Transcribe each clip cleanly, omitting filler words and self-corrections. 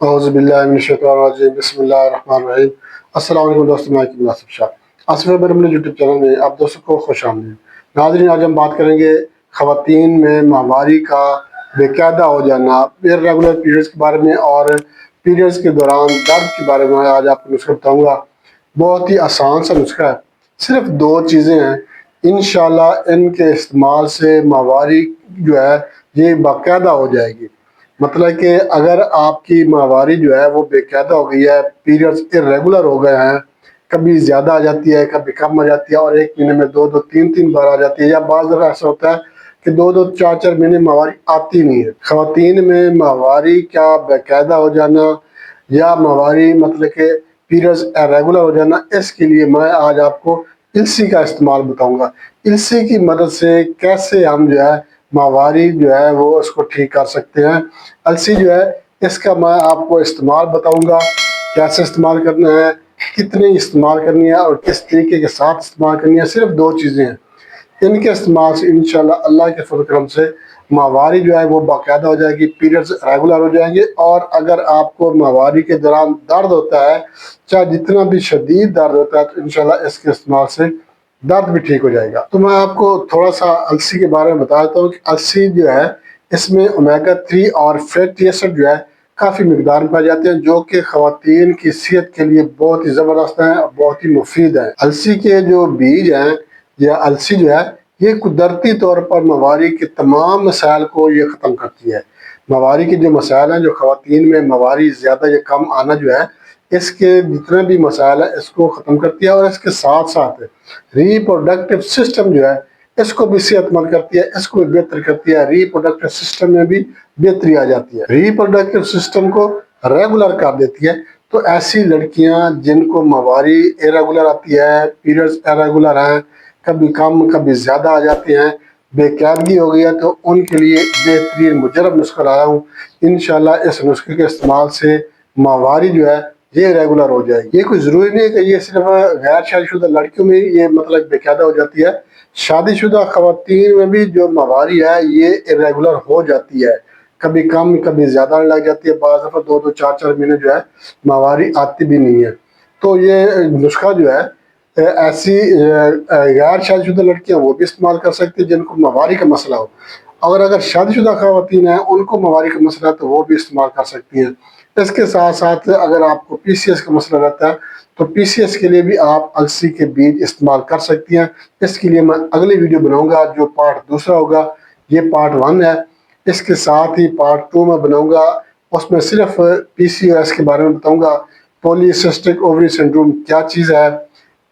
औज़ुबिल्लाहिमिनश्शैतानिर्रजीम बिस्मिल्लाहिर्रहमानिर्रहीम। अस्सलाम वालेकुम दोस्तों, मैं की मुनासिब शाह आसिफ है मेरे यूट्यूब चैनल में आप दोस्तों को खुश आमदीद। नाज़रीन, आज हम बात करेंगे ख़वातीन में माहवारी का बेकायदा हो जाना, इर्रेगुलर पीरियड्स के बारे में और पीरियड्स के दौरान दर्द के बारे में आज आपको नुस्खा बताऊँगा। बहुत ही आसान सा नुस्खा है, सिर्फ दो चीज़ें हैं। इंशाल्लाह इनके इस्तेमाल से माहवारी जो है ये बाकायदा हो जाएगी। मतलब कि अगर आपकी माहवारी जो है वो बेकायदा हो गई है, पीरियड्स इर्रेगुलर हो गए हैं, कभी ज़्यादा आ जाती है कभी कम आ जाती है और एक महीने में दो दो तीन तीन बार आ जाती है, या बाज़ दफ़ा ऐसा होता है कि दो दो चार चार महीने माहवारी आती नहीं है। ख़वातीन में माहवारी का बेकायदा हो जाना या माहवारी मतलब कि पीरियड्स इर्रेगुलर हो जाना, इसके लिए मैं आज आपको इल्सी का इस्तेमाल बताऊँगा। इल्सी की मदद से कैसे हम जो है माहवारी जो है वो उसको ठीक कर सकते हैं। अलसी जो है इसका मैं आपको इस्तेमाल बताऊंगा, कैसे इस्तेमाल करना है, कितनी इस्तेमाल करनी है और किस तरीके के साथ इस्तेमाल करनी है। सिर्फ दो चीज़ें हैं, इनके इस्तेमाल से इंशाल्लाह अल्लाह के फज़ल करम से माहवारी जो है वो बाकायदा हो जाएगी, पीरियड्स रेगुलर हो जाएंगे। और अगर आपको माहवारी के दौरान दर्द होता है, चाहे जितना भी शदीद दर्द होता है, तो इंशाल्लाह इसके इस्तेमाल से दर्द भी ठीक हो जाएगा। तो मैं आपको थोड़ा सा अलसी के बारे में बता देता हूँ कि अलसी जो है इसमें ओमेगा 3 और फैटी एसिड जो है काफ़ी मिकदार में पाए जाते हैं, जो कि ख़वातीन की सेहत के लिए बहुत ही ज़बरदस्त हैं और बहुत ही मुफीद हैं। अलसी के जो बीज हैं या अलसी जो है ये कुदरती तौर पर माहवारी के तमाम मसाइल को ये ख़त्म करती है। माहवारी के जो मसाइल हैं, जो ख़वातीन में माहवारी ज़्यादा या कम आना जो है, इसके जितने भी मसाइल हैं इसको ख़त्म करती है। और इसके साथ साथ रिप्रोडक्टिव सिस्टम जो है इसको भी सेहतमंद करती है, इसको भी बेहतर करती है। रिप्रोडक्टिव सिस्टम में भी बेहतरी आ जाती है, रिप्रोडक्टिव सिस्टम को रेगुलर कर देती है। तो ऐसी लड़कियां जिनको माहवारी इरेगुलर आती है, पीरियड्स इरेगुलर हैं, कभी कम कभी ज़्यादा आ जाते हैं, बेकायदगी हो गई है, तो उनके लिए बेहतरीन मुजरब नुस्खा लाया हूँ। इंशाल्लाह इस नुस्खे के इस्तेमाल से माहवारी जो है ये रेगुलर हो जाएगी। ये कोई ज़रूरी नहीं है कि ये सिर्फ गैर शादीशुदा लड़कियों में ये मतलब बेकायदा हो जाती है, शादीशुदा ख़वातीन में भी जो माहवारी है ये इरेगुलर हो जाती है, कभी कम कभी ज़्यादा लग जाती है, बाज़ दफ़ा दो दो चार चार महीने जो है माहवारी आती भी नहीं है। तो ये नुस्खा जो है ऐसी गैर शादीशुदा लड़कियाँ वो भी इस्तेमाल कर सकती है जिनको माहवारी का मसला हो, और अगर शादीशुदा ख़वातीन हैं उनको माहवारी का मसला है तो वो भी इस्तेमाल कर सकती हैं। इसके साथ साथ अगर आपको PCOS का मसला रहता है तो PCOS के लिए भी आप अलसी के बीज इस्तेमाल कर सकती हैं। इसके लिए मैं अगली वीडियो बनाऊंगा, जो पार्ट दूसरा होगा, ये पार्ट 1 है। इसके साथ ही पार्ट 2 में बनाऊंगा, उसमें सिर्फ PCOS के बारे में बताऊंगा, पॉलीसिस्टिक ओवरी सिंड्रोम क्या चीज़ है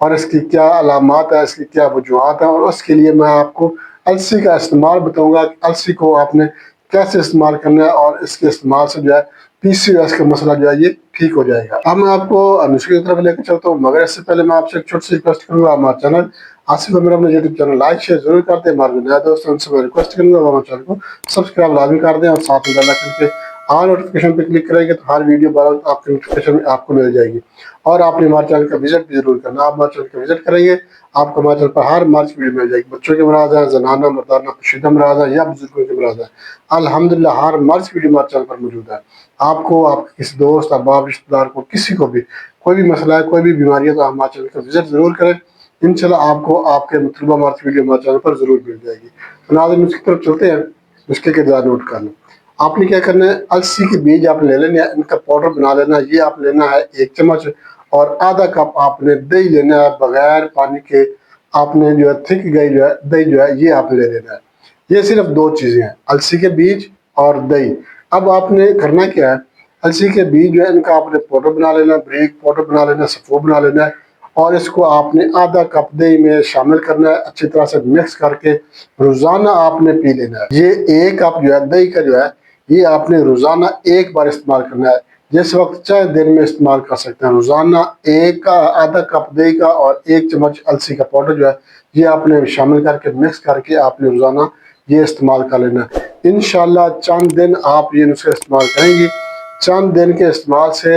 और इसकी क्या अलामात है, इसकी क्या वजूहात हैं, और उसके लिए मैं आपको अलसी का इस्तेमाल बताऊंगा कि अलसी को आपने कैसे इस्तेमाल करना है और इसके इस्तेमाल से जो है PCOS का मसला जो है ये ठीक हो जाएगा। अब मैं आपको नुस्खे की तरफ लेकर चलता हूँ, मगर इससे पहले मैं आपसे एक छोटी सी रिक्वेस्ट करूँगा, हमारे चैनल आसिफ अमीर अपने यूट्यूब चैनल लाइक शेयर जरूर करते हैं। हमारे नया दोस्त उनसे मैं रिक्वेस्ट करूँगा हमारे चैनल को सब्सक्राइब लाजमी कर दें और साथ में बेल आइकन के ऑल नोटिफिकेशन पर क्लिक करेंगे तो हर वीडियो बार आपके नोटिफिकेशन में आपको मिल जाएगी। और आपने हमारे चैनल का विजिट भी जरूर करना, आप हमारे चैनल का विजिट करेंगे आपको हमारे चैनल पर हर मार्च वीडियो मिल जाएगी। बच्चों के मराज हैं, जनाना मर्दाना पोशीदा मराज हैं या बुजुर्गों के मराज हैं, अल्हम्दुलिल्लाह हर मार्च वीडियो हमारे चैनल पर मौजूद है। आपको आपके किसी दोस्त अहबाब रिश्तेदार को किसी को भी कोई भी मसला है, कोई भी बीमारी है, तो हमारे चैनल का विजिट जरूर करें। इंशाल्लाह आपको आपके मतलूबा मार्च वीडियो हमारे चैनल पर जरूर मिल जाएगी। तो नाज़रीन उसकी तरफ चलते हैं, नुस्खे के ज़रा नोट कर लें। आपने क्या करना है, अलसी के बीज आप ले लेना है, इनका पाउडर बना लेना है। ये आप लेना है 1 चम्मच और आधा कप आपने दही लेना है बगैर पानी के। आपने जो है थिक दही जो है ये आपने ले लेना है। ये सिर्फ दो चीज़ें हैं, अलसी के बीज और दही। अब आपने करना क्या है, अलसी के बीज जो है इनका आपने पाउडर बना लेना, बारीक पाउडर बना लेना, सफ़ो बना लेना है, और इसको आपने आधा कप दही में शामिल करना है, अच्छी तरह से मिक्स करके रोज़ाना आपने पी लेना है। ये 1 कप जो है दही का जो है ये आपने रोज़ाना 1 बार इस्तेमाल करना है, जिस वक्त चाहे दिन में इस्तेमाल कर सकते हैं। रोज़ाना आधा कप दही का और 1 चम्मच अलसी का पाउडर जो है ये आपने शामिल करके मिक्स करके आपने रोज़ाना ये इस्तेमाल कर लेना। इंशाल्लाह चंद दिन आप ये नुस्खा इस्तेमाल करेंगे, चंद दिन के इस्तेमाल से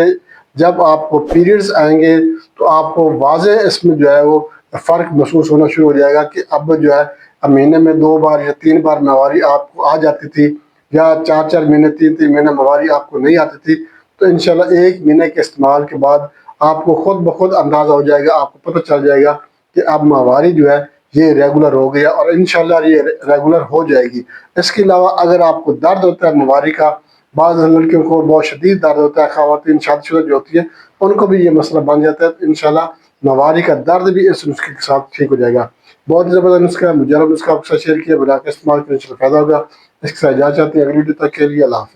जब आपको पीरियड्स आएंगे तो आपको वाज़े इसमें जो है वो फ़र्क महसूस होना शुरू हो जाएगा कि अब जो है महीने में 2 बार या 3 बार माहवारी आपको आ जाती थी, या 4 4 महीने 3 3 महीने माहवारी आपको नहीं आती थी, تو انشاءاللہ 1 مہینے کے استعمال کے بعد آپ کو خود بخود اندازہ ہو جائے گا، آپ کو پتہ چل جائے گا کہ اب ماہواری جو ہے یہ ریگولر ہو گیا، اور انشاءاللہ یہ ریگولر ہو جائے گی۔ اس کے علاوہ اگر آپ کو درد ہوتا ہے ماہواری کا، بعض لڑکیوں کو بہت شدید درد ہوتا ہے، خواتین شادی شدہ جو ہوتی ہیں ان کو بھی یہ مسئلہ بن جاتا ہے، تو انشاءاللہ ماہواری کا درد بھی اس نسخے کے ساتھ ٹھیک ہو جائے گا۔ بہت ہی زبردست نسخہ ہے، مجرب نسخہ آپ کے ساتھ شیئر کیا، بنا کے استعمال کرنے سے فائدہ ہوگا۔ اس کے ساتھ اجازت چاہتے ہیں، اگلی ویڈیو تک کے لیے اللہ حافظ۔